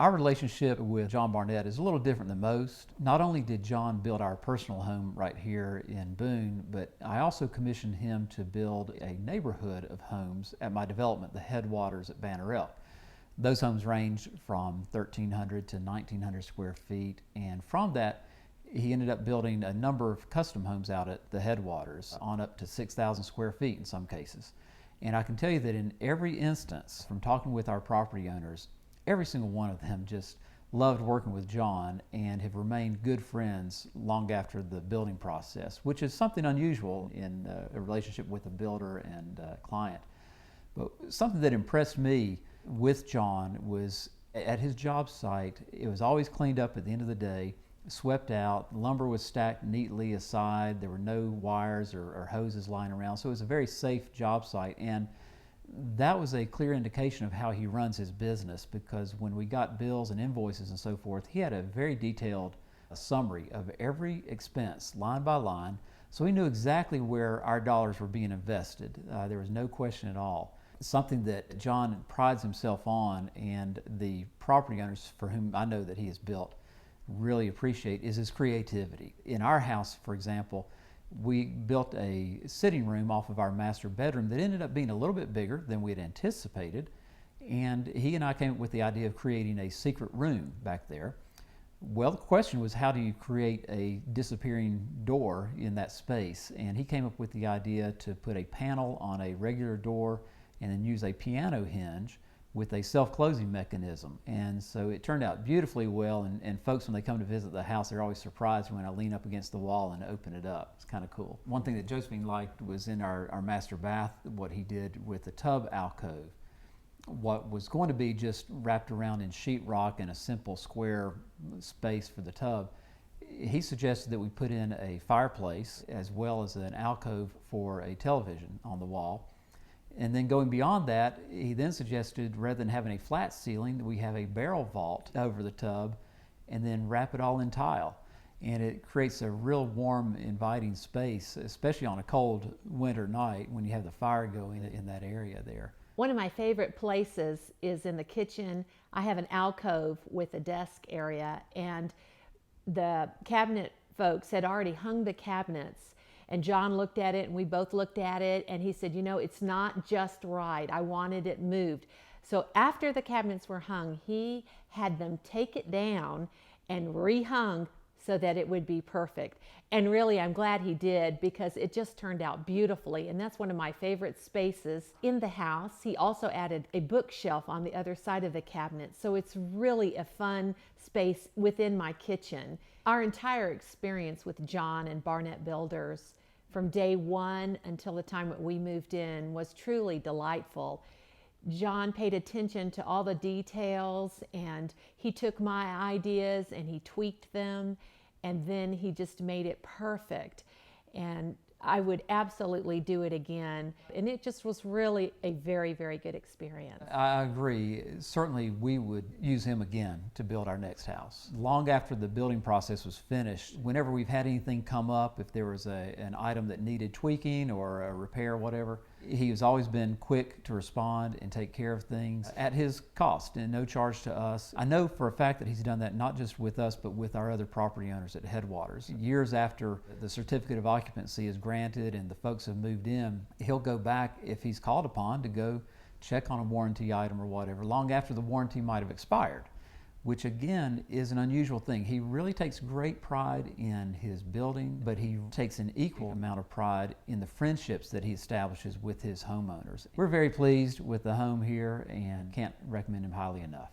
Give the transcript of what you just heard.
Our relationship with John Barnette is a little different than most. Not only did John build our personal home right here in Boone, but I also commissioned him to build a neighborhood of homes at my development, the Headwaters at Barnette. Those homes range from 1,300 to 1,900 square feet, and from that, he ended up building a number of custom homes out at the Headwaters, on up to 6,000 square feet in some cases. And I can tell you that in every instance, from talking with our property owners, every single one of them just loved working with John and have remained good friends long after the building process, which is something unusual in a relationship with a builder and client. But something that impressed me with John was at his job site, it was always cleaned up at the end of the day, swept out, lumber was stacked neatly aside, there were no wires or hoses lying around, so it was a very safe job site. And that was a clear indication of how he runs his business, because when we got bills and invoices and so forth, he had a very detailed summary of every expense, line by line, so we knew exactly where our dollars were being invested. There was no question at all. Something that John prides himself on, and the property owners for whom I know that he has built really appreciate, is his creativity. In our house, for example, we built a sitting room off of our master bedroom that ended up being a little bit bigger than we had anticipated, and he and I came up with the idea of creating a secret room back there. Well, the question was, how do you create a disappearing door in that space? And he came up with the idea to put a panel on a regular door and then use a piano hinge with a self-closing mechanism. And so it turned out beautifully well, and folks, when they come to visit the house, they're always surprised when I lean up against the wall and open it up. It's kind of cool. One thing that Josephine liked was in our master bath, what he did with the tub alcove. What was going to be just wrapped around in sheetrock and a simple square space for the tub, he suggested that we put in a fireplace as well as an alcove for a television on the wall. And then going beyond that, he then suggested, rather than having a flat ceiling, that we have a barrel vault over the tub and then wrap it all in tile. And it creates a real warm, inviting space, especially on a cold winter night when you have the fire going in that area there. One of my favorite places is in the kitchen. I have an alcove with a desk area, and the cabinet folks had already hung the cabinets. And John looked at it, and we both looked at it, and he said, you know, it's not just right. I wanted it moved. So after the cabinets were hung, he had them take it down and rehung so that it would be perfect. And really, I'm glad he did, because it just turned out beautifully. And that's one of my favorite spaces in the house. He also added a bookshelf on the other side of the cabinet. So it's really a fun space within my kitchen. Our entire experience with John and Barnette Builders from day one until the time that we moved in was truly delightful. John paid attention to all the details, and he took my ideas and he tweaked them, and then he just made it perfect. And I would absolutely do it again. And it just was really a very, very good experience. I agree. Certainly we would use him again to build our next house. Long after the building process was finished, whenever we've had anything come up, if there was an item that needed tweaking or a repair, whatever, he has always been quick to respond and take care of things at his cost and no charge to us. I know for a fact that he's done that not just with us, but with our other property owners at Headwaters. Years after the certificate of occupancy is granted and the folks have moved in, he'll go back, if he's called upon, to go check on a warranty item or whatever, long after the warranty might have expired, which again is an unusual thing. He really takes great pride in his building, but he takes an equal amount of pride in the friendships that he establishes with his homeowners. We're very pleased with the home here and can't recommend him highly enough.